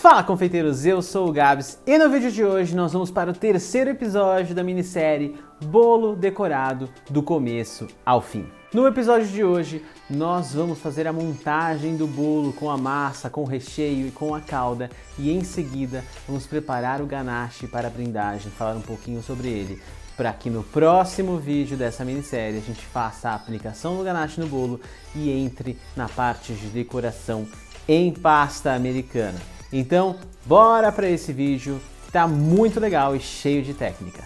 Fala, confeiteiros, eu sou o Gabs e no vídeo de hoje nós vamos para o terceiro episódio da minissérie Bolo Decorado do começo ao fim. No episódio de hoje nós vamos fazer a montagem do bolo com a massa, com o recheio e com a calda e em seguida vamos preparar o ganache para a brindagem, falar um pouquinho sobre ele, para que no próximo vídeo dessa minissérie a gente faça a aplicação do ganache no bolo e entre na parte de decoração em pasta americana. Então, bora para esse vídeo que tá muito legal e cheio de técnica.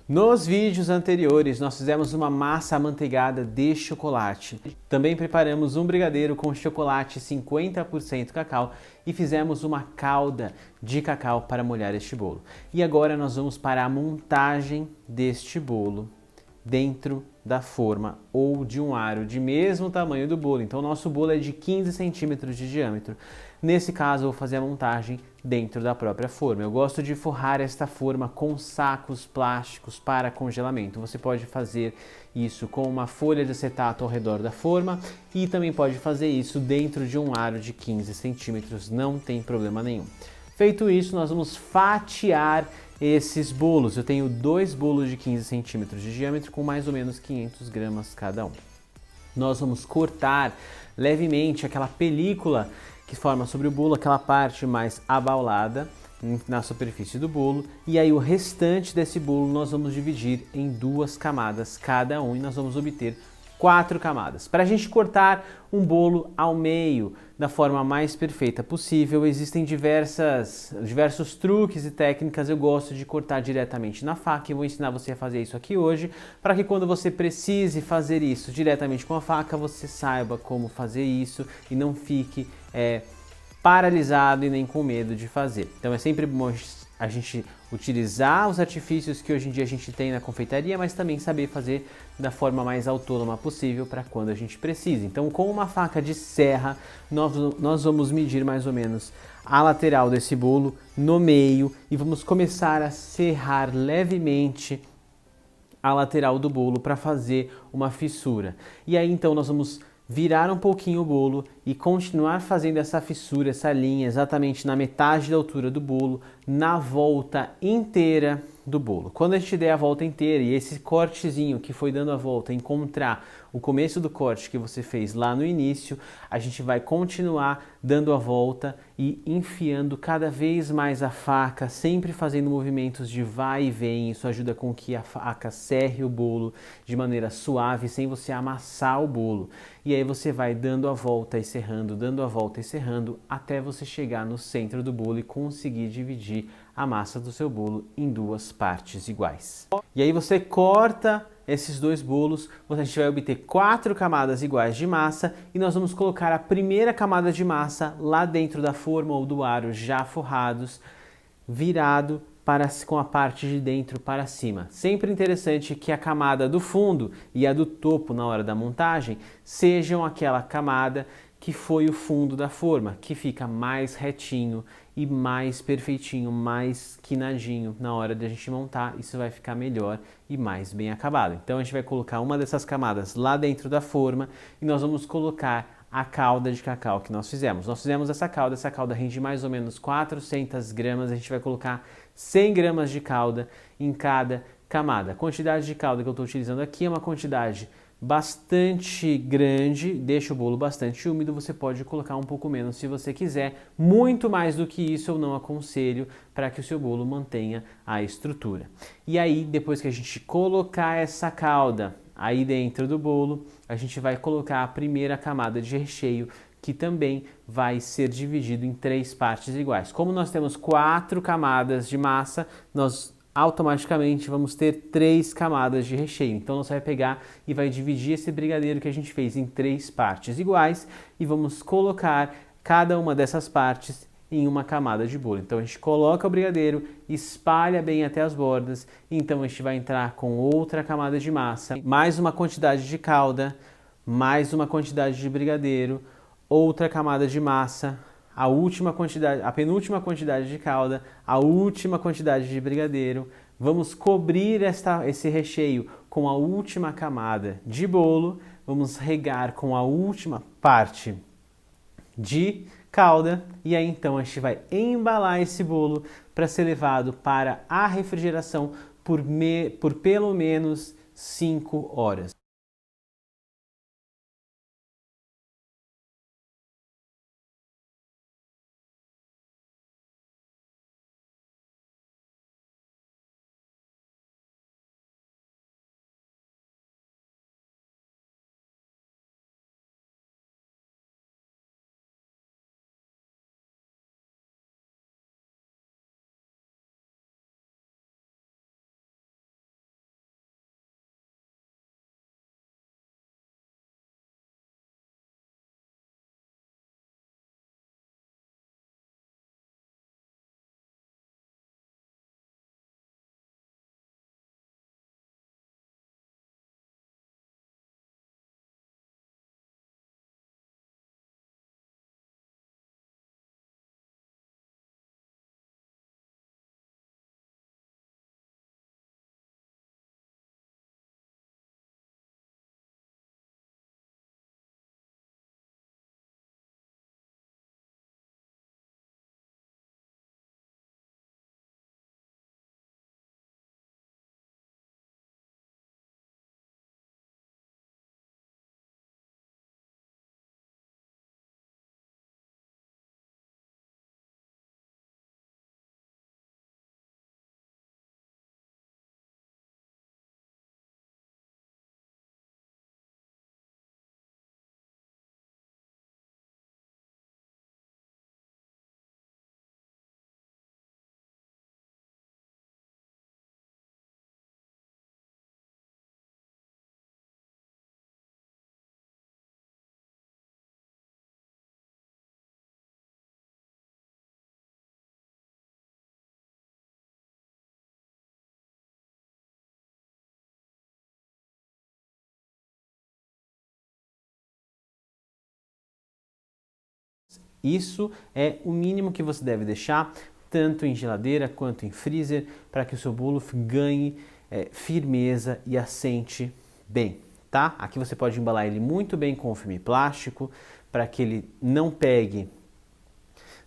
Nos vídeos anteriores, nós fizemos uma massa amanteigada de chocolate. Também preparamos um brigadeiro com chocolate 50% cacau e fizemos uma calda de cacau para molhar este bolo. E agora nós vamos para a montagem deste bolo dentro da forma ou de um aro de mesmo tamanho do bolo. Então o nosso bolo é de 15 centímetros de diâmetro. Nesse caso eu vou fazer a montagem dentro da própria forma. Eu gosto de forrar esta forma com sacos plásticos para congelamento. Você pode fazer isso com uma folha de acetato ao redor da forma e também pode fazer isso dentro de um aro de 15 centímetros, não tem problema nenhum. Feito isso, nós vamos fatiar esses bolos. Eu tenho dois bolos de 15 centímetros de diâmetro com mais ou menos 500 gramas cada um. Nós vamos cortar levemente aquela película que forma sobre o bolo, aquela parte mais abaulada na superfície do bolo, e aí o restante desse bolo nós vamos dividir em duas camadas cada um e nós vamos obter 4 camadas. Para a gente cortar um bolo ao meio da forma mais perfeita possível, existem diversos truques e técnicas. Eu gosto de cortar diretamente na faca e vou ensinar você a fazer isso aqui hoje, para que quando você precise fazer isso diretamente com a faca, você saiba como fazer isso e não fique paralisado e nem com medo de fazer. Então é sempre bom a gente utilizar os artifícios que hoje em dia a gente tem na confeitaria, mas também saber fazer da forma mais autônoma possível para quando a gente precisa. Então, com uma faca de serra, nós vamos medir mais ou menos a lateral desse bolo no meio e vamos começar a serrar levemente a lateral do bolo para fazer uma fissura. E aí então nós vamos virar um pouquinho o bolo e continuar fazendo essa fissura, essa linha exatamente na metade da altura do bolo, na volta inteira do bolo. Quando a gente der a volta inteira e esse cortezinho que foi dando a volta encontrar o começo do corte que você fez lá no início, a gente vai continuar dando a volta e enfiando cada vez mais a faca, sempre fazendo movimentos de vai e vem. Isso ajuda com que a faca serre o bolo de maneira suave, sem você amassar o bolo. E aí você vai dando a volta e serrando, dando a volta e serrando, até você chegar no centro do bolo e conseguir dividir a massa do seu bolo em duas partes iguais. E aí você corta esses dois bolos, a gente vai obter 4 camadas iguais de massa e nós vamos colocar a primeira camada de massa lá dentro da forma ou do aro já forrados, virado com a parte de dentro para cima. Sempre interessante que a camada do fundo e a do topo na hora da montagem sejam aquela camada que foi o fundo da forma, que fica mais retinho e mais perfeitinho, mais quinadinho na hora de a gente montar. Isso vai ficar melhor e mais bem acabado. Então a gente vai colocar uma dessas camadas lá dentro da forma e nós vamos colocar a calda de cacau que nós fizemos. Nós fizemos essa calda rende mais ou menos 400 gramas, a gente vai colocar 100 gramas de calda em cada camada. A quantidade de calda que eu estou utilizando aqui é uma quantidade bastante grande, deixa o bolo bastante úmido, você pode colocar um pouco menos se você quiser. Muito mais do que isso eu não aconselho para que o seu bolo mantenha a estrutura. E aí, depois que a gente colocar essa calda aí dentro do bolo, a gente vai colocar a primeira camada de recheio, que também vai ser dividido em 3 partes iguais. Como nós temos 4 camadas de massa, nós automaticamente vamos ter 3 camadas de recheio. Então você vai pegar e vai dividir esse brigadeiro que a gente fez em 3 partes iguais e vamos colocar cada uma dessas partes em uma camada de bolo. Então a gente coloca o brigadeiro, espalha bem até as bordas, então a gente vai entrar com outra camada de massa, mais uma quantidade de calda, mais uma quantidade de brigadeiro, outra camada de massa, a penúltima quantidade de calda, a última quantidade de brigadeiro. Vamos cobrir esse recheio com a última camada de bolo, vamos regar com a última parte de calda e aí então a gente vai embalar esse bolo para ser levado para a refrigeração por pelo menos 5 horas. Isso é o mínimo que você deve deixar, tanto em geladeira quanto em freezer, para que o seu bolo ganhe firmeza e assente bem, tá? Aqui você pode embalar ele muito bem com filme plástico, para que ele não pegue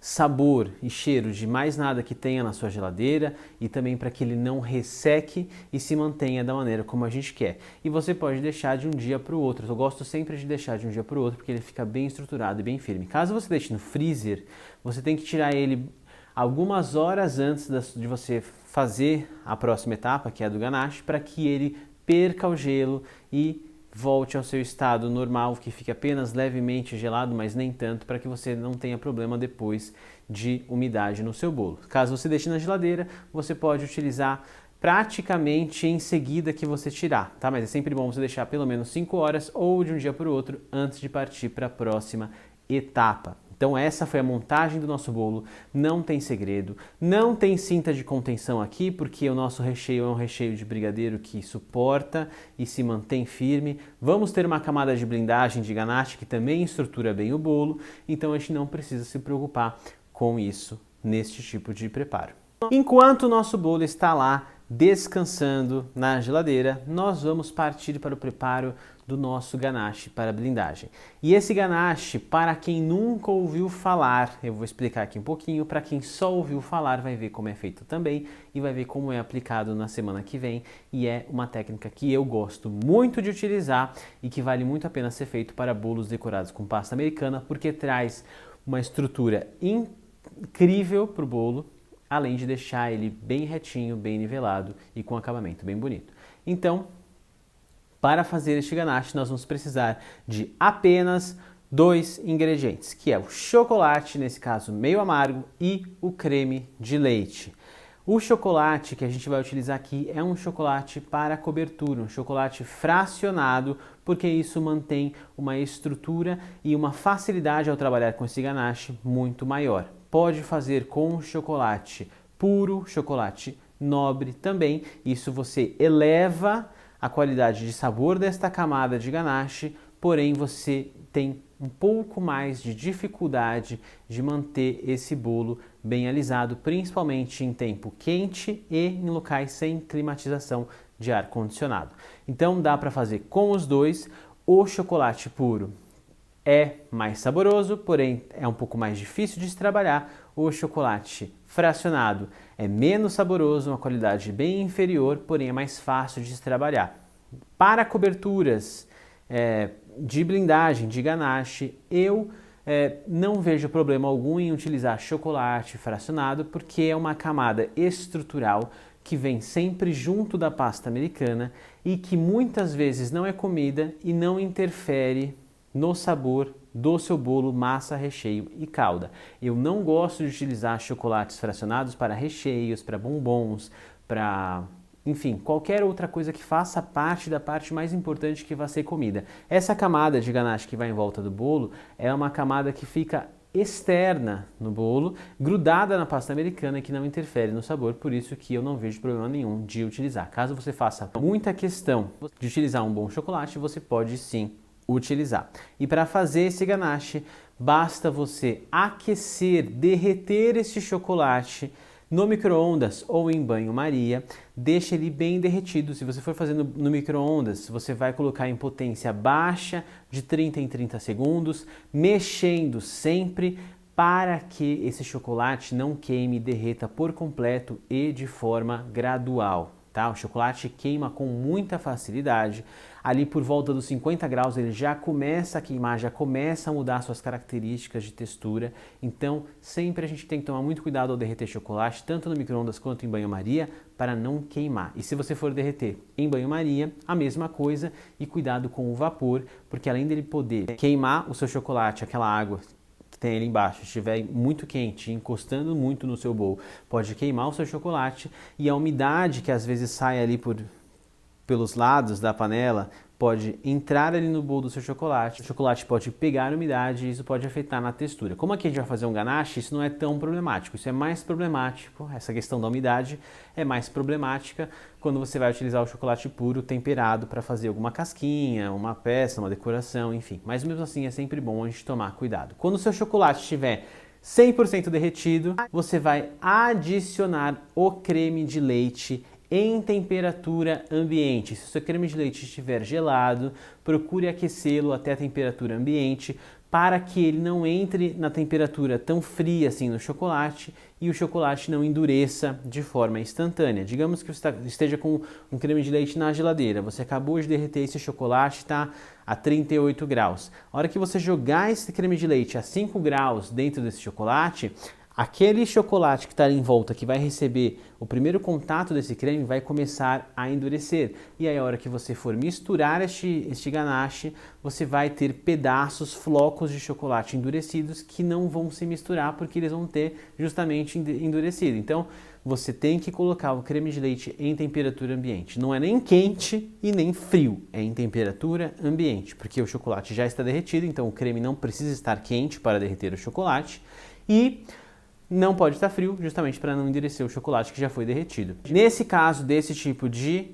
sabor e cheiro de mais nada que tenha na sua geladeira e também para que ele não resseque e se mantenha da maneira como a gente quer. E você pode deixar de um dia para o outro. Eu gosto sempre de deixar de um dia para o outro porque ele fica bem estruturado e bem firme. Caso você deixe no freezer, você tem que tirar ele algumas horas antes de você fazer a próxima etapa, que é a do ganache, para que ele perca o gelo e volte ao seu estado normal, que fique apenas levemente gelado, mas nem tanto, para que você não tenha problema depois de umidade no seu bolo. Caso você deixe na geladeira, você pode utilizar praticamente em seguida que você tirar, tá? Mas é sempre bom você deixar pelo menos 5 horas ou de um dia para o outro antes de partir para a próxima etapa. Então essa foi a montagem do nosso bolo, não tem segredo, não tem cinta de contenção aqui, porque o nosso recheio é um recheio de brigadeiro que suporta e se mantém firme. Vamos ter uma camada de blindagem de ganache que também estrutura bem o bolo, então a gente não precisa se preocupar com isso neste tipo de preparo. Enquanto o nosso bolo está lá descansando na geladeira, nós vamos partir para o preparo do nosso ganache para blindagem. E esse ganache, para quem nunca ouviu falar, eu vou explicar aqui um pouquinho, para quem só ouviu falar vai ver como é feito também e vai ver como é aplicado na semana que vem, e é uma técnica que eu gosto muito de utilizar e que vale muito a pena ser feito para bolos decorados com pasta americana, porque traz uma estrutura incrível para o bolo, além de deixar ele bem retinho, bem nivelado e com acabamento bem bonito. Então, para fazer este ganache, nós vamos precisar de apenas 2 ingredientes, que é o chocolate, nesse caso meio amargo, e o creme de leite. O chocolate que a gente vai utilizar aqui é um chocolate para cobertura, um chocolate fracionado, porque isso mantém uma estrutura e uma facilidade ao trabalhar com esse ganache muito maior. Pode fazer com chocolate puro, chocolate nobre também. Isso você eleva a qualidade de sabor desta camada de ganache, porém você tem um pouco mais de dificuldade de manter esse bolo bem alisado, principalmente em tempo quente e em locais sem climatização, de ar condicionado. Então dá para fazer com os dois. O chocolate puro é mais saboroso, porém é um pouco mais difícil de se trabalhar. O chocolate fracionado é menos saboroso, uma qualidade bem inferior, porém é mais fácil de se trabalhar. Para coberturas de blindagem, de ganache, eu não vejo problema algum em utilizar chocolate fracionado, porque é uma camada estrutural que vem sempre junto da pasta americana e que muitas vezes não é comida e não interfere no sabor do seu bolo, massa, recheio e calda. Eu não gosto de utilizar chocolates fracionados para recheios, para bombons, para, enfim, qualquer outra coisa que faça parte da parte mais importante, que vai ser comida. Essa camada de ganache que vai em volta do bolo é uma camada que fica externa no bolo, grudada na pasta americana, que não interfere no sabor, por isso que eu não vejo problema nenhum de utilizar. Caso você faça muita questão de utilizar um bom chocolate, você pode sim utilizar. E para fazer esse ganache, basta você aquecer, derreter esse chocolate no micro-ondas ou em banho-maria, deixa ele bem derretido. Se você for fazendo no micro-ondas, você vai colocar em potência baixa de 30 em 30 segundos, mexendo sempre para que esse chocolate não queime e derreta por completo e de forma gradual. Tá? O chocolate queima com muita facilidade. Ali por volta dos 50 graus ele já começa a queimar, já começa a mudar suas características de textura. Então sempre a gente tem que tomar muito cuidado ao derreter chocolate, tanto no micro-ondas quanto em banho-maria, para não queimar. E se você for derreter em banho-maria, a mesma coisa, e cuidado com o vapor, porque além dele poder queimar o seu chocolate, aquela água que tem ali embaixo, estiver muito quente, encostando muito no seu bowl, pode queimar o seu chocolate, e a umidade que às vezes sai ali pelos lados da panela pode entrar ali no bowl do seu chocolate. O chocolate pode pegar a umidade e isso pode afetar na textura. Como aqui a gente vai fazer um ganache, isso não é tão problemático. Isso é mais problemático, essa questão da umidade é mais problemática quando você vai utilizar o chocolate puro temperado para fazer alguma casquinha, uma peça, uma decoração, enfim. Mas mesmo assim é sempre bom a gente tomar cuidado. Quando o seu chocolate estiver 100% derretido, você vai adicionar o creme de leite em temperatura ambiente. Se o seu creme de leite estiver gelado, procure aquecê-lo até a temperatura ambiente para que ele não entre na temperatura tão fria assim no chocolate e o chocolate não endureça de forma instantânea. Digamos que você esteja com um creme de leite na geladeira, você acabou de derreter esse chocolate, está a 38 graus. A hora que você jogar esse creme de leite a 5 graus dentro desse chocolate, aquele chocolate que está ali em volta, que vai receber o primeiro contato desse creme, vai começar a endurecer. E aí, a hora que você for misturar este ganache, você vai ter pedaços, flocos de chocolate endurecidos que não vão se misturar porque eles vão ter justamente endurecido. Então, você tem que colocar o creme de leite em temperatura ambiente. Não é nem quente e nem frio, é em temperatura ambiente, porque o chocolate já está derretido, então o creme não precisa estar quente para derreter o chocolate. E não pode estar frio, justamente para não endurecer o chocolate que já foi derretido. Nesse caso, desse tipo de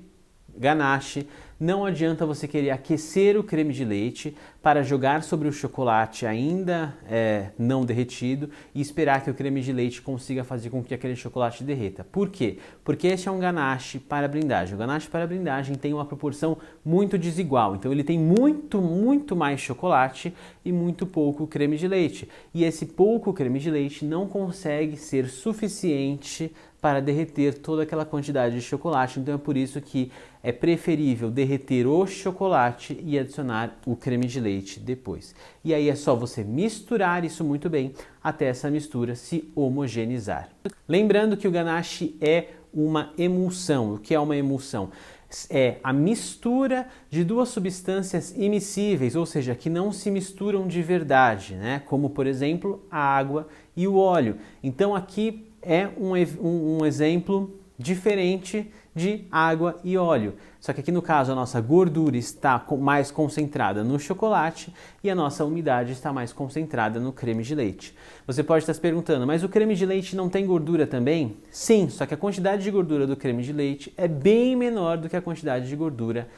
ganache, não adianta você querer aquecer o creme de leite para jogar sobre o chocolate ainda não derretido e esperar que o creme de leite consiga fazer com que aquele chocolate derreta. Por quê? Porque esse é um ganache para blindagem. O ganache para blindagem tem uma proporção muito desigual. Então ele tem muito mais chocolate e muito pouco creme de leite. E esse pouco creme de leite não consegue ser suficiente para derreter toda aquela quantidade de chocolate. Então é por isso que é preferível derreter o chocolate e adicionar o creme de leite depois. E aí é só você misturar isso muito bem até essa mistura se homogeneizar. Lembrando que o ganache é uma emulsão. O que é uma emulsão? É a mistura de duas substâncias imiscíveis, ou seja, que não se misturam de verdade, né? Como por exemplo a água e o óleo. Então aqui é um exemplo diferente de água e óleo. Só que aqui no caso a nossa gordura está mais concentrada no chocolate e a nossa umidade está mais concentrada no creme de leite. Você pode estar se perguntando, mas o creme de leite não tem gordura também? Sim, só que a quantidade de gordura do creme de leite é bem menor do que a quantidade de gordura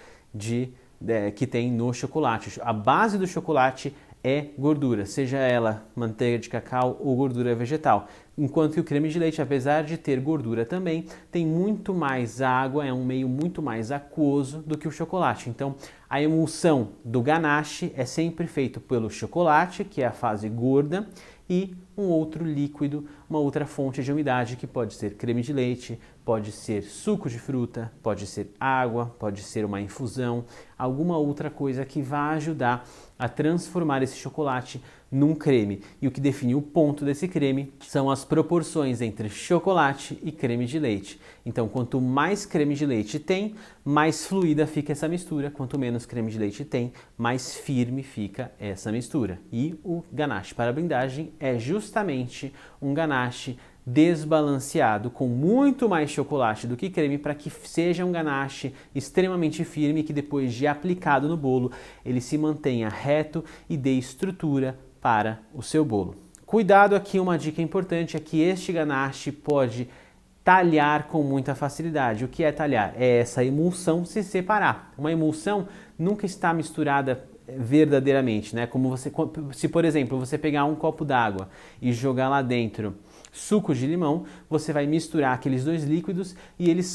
que tem no chocolate. A base do chocolate é gordura, seja ela manteiga de cacau ou gordura vegetal. Enquanto que o creme de leite, apesar de ter gordura também, tem muito mais água, é um meio muito mais aquoso do que o chocolate. Então, a emulsão do ganache é sempre feito pelo chocolate, que é a fase gorda, e um outro líquido, uma outra fonte de umidade, que pode ser creme de leite, pode ser suco de fruta, pode ser água, pode ser uma infusão, alguma outra coisa que vai ajudar a transformar esse chocolate num creme. E o que define o ponto desse creme são as proporções entre chocolate e creme de leite. Então, quanto mais creme de leite tem, mais fluida fica essa mistura. Quanto menos creme de leite tem, mais firme fica essa mistura. E o ganache para blindagem é justamente um ganache desbalanceado, com muito mais chocolate do que creme, para que seja um ganache extremamente firme, que depois de aplicado no bolo, ele se mantenha reto e dê estrutura para o seu bolo. Cuidado aqui, uma dica importante é que este ganache pode talhar com muita facilidade. O que é talhar? É essa emulsão se separar. Uma emulsão nunca está misturada verdadeiramente, né? Como se por exemplo, você pegar um copo d'água e jogar lá dentro suco de limão, você vai misturar aqueles dois líquidos e eles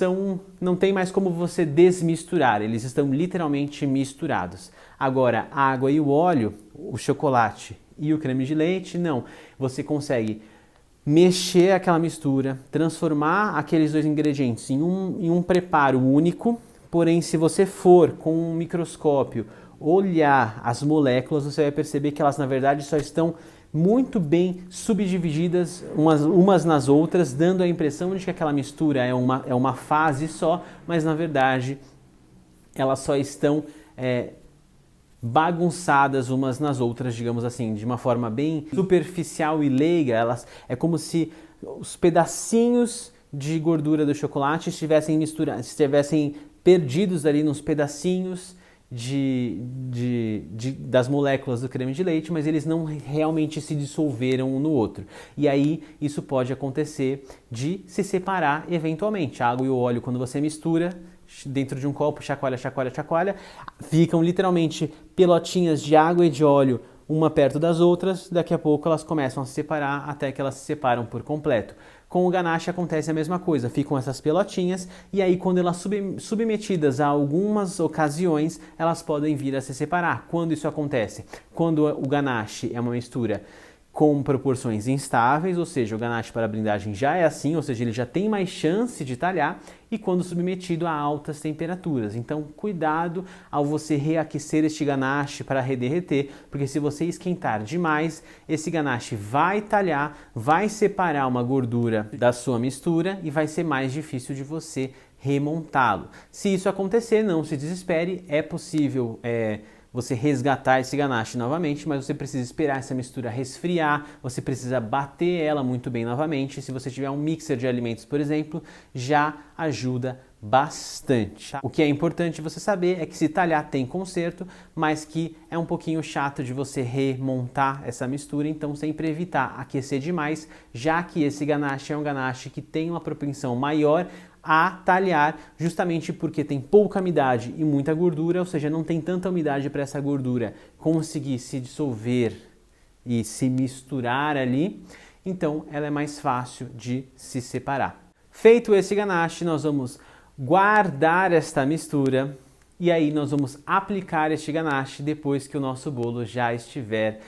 não tem mais como você desmisturar, eles estão literalmente misturados. Agora, a água e o óleo, o chocolate e o creme de leite, não. Você consegue mexer aquela mistura, transformar aqueles dois ingredientes em um preparo único, porém, se você for com um microscópio olhar as moléculas, você vai perceber que elas, na verdade, só estão muito bem subdivididas umas nas outras, dando a impressão de que aquela mistura é uma fase só, mas na verdade elas só estão bagunçadas umas nas outras, digamos assim, de uma forma bem superficial e leiga. É como se os pedacinhos de gordura do chocolate estivessem perdidos ali nos pedacinhos das moléculas do creme de leite, mas eles não realmente se dissolveram um no outro. E aí isso pode acontecer de se separar eventualmente. A água e o óleo, quando você mistura dentro de um copo, chacoalha, chacoalha, chacoalha, ficam literalmente pelotinhas de água e de óleo uma perto das outras, daqui a pouco elas começam a se separar até que elas se separam por completo. Com o ganache acontece a mesma coisa, ficam essas pelotinhas e aí quando elas submetidas a algumas ocasiões, elas podem vir a se separar. Quando isso acontece? Quando o ganache é uma mistura com proporções instáveis, ou seja, o ganache para blindagem já é assim, ou seja, ele já tem mais chance de talhar, e quando submetido a altas temperaturas. Então, cuidado ao você reaquecer este ganache para rederreter, porque se você esquentar demais, esse ganache vai talhar, vai separar uma gordura da sua mistura e vai ser mais difícil de você remontá-lo. Se isso acontecer, não se desespere, é possível você resgatar esse ganache novamente, mas você precisa esperar essa mistura resfriar, você precisa bater ela muito bem novamente. Se você tiver um mixer de alimentos, por exemplo, já ajuda bastante. O que é importante você saber é que se talhar tem conserto, mas que é um pouquinho chato de você remontar essa mistura, então sempre evitar aquecer demais, já que esse ganache é um ganache que tem uma propensão maior a talhar, justamente porque tem pouca umidade e muita gordura, ou seja, não tem tanta umidade para essa gordura conseguir se dissolver e se misturar ali, então ela é mais fácil de se separar. Feito esse ganache, nós vamos guardar esta mistura e aí nós vamos aplicar este ganache depois que o nosso bolo já tiver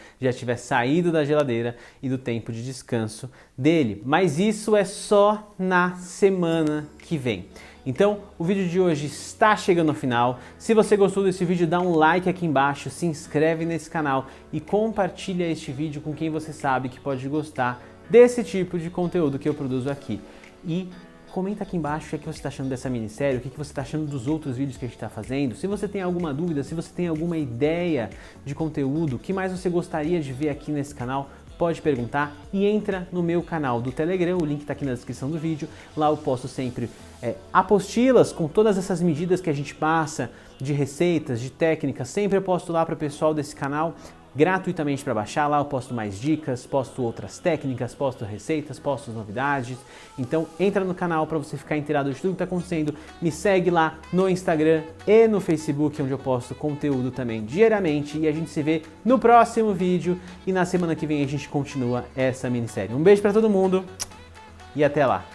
saído da geladeira e do tempo de descanso dele. Mas isso é só na semana que vem. Então, o vídeo de hoje está chegando ao final. Se você gostou desse vídeo, dá um like aqui embaixo, se inscreve nesse canal e compartilha este vídeo com quem você sabe que pode gostar desse tipo de conteúdo que eu produzo aqui. E comenta aqui embaixo o que é que você está achando dessa minissérie, o que é que você está achando dos outros vídeos que a gente está fazendo. Se você tem alguma dúvida, se você tem alguma ideia de conteúdo, o que mais você gostaria de ver aqui nesse canal, pode perguntar e entra no meu canal do Telegram, o link está aqui na descrição do vídeo. Lá eu posto sempre apostilas com todas essas medidas que a gente passa, de receitas, de técnicas, sempre eu posto lá para o pessoal desse canal gratuitamente para baixar. Lá eu posto mais dicas, posto outras técnicas, posto receitas, posto novidades. Então entra no canal para você ficar inteirado de tudo que está acontecendo. Me segue lá no Instagram e no Facebook, onde eu posto conteúdo também diariamente. E a gente se vê no próximo vídeo e na semana que vem a gente continua essa minissérie. Um beijo para todo mundo e até lá!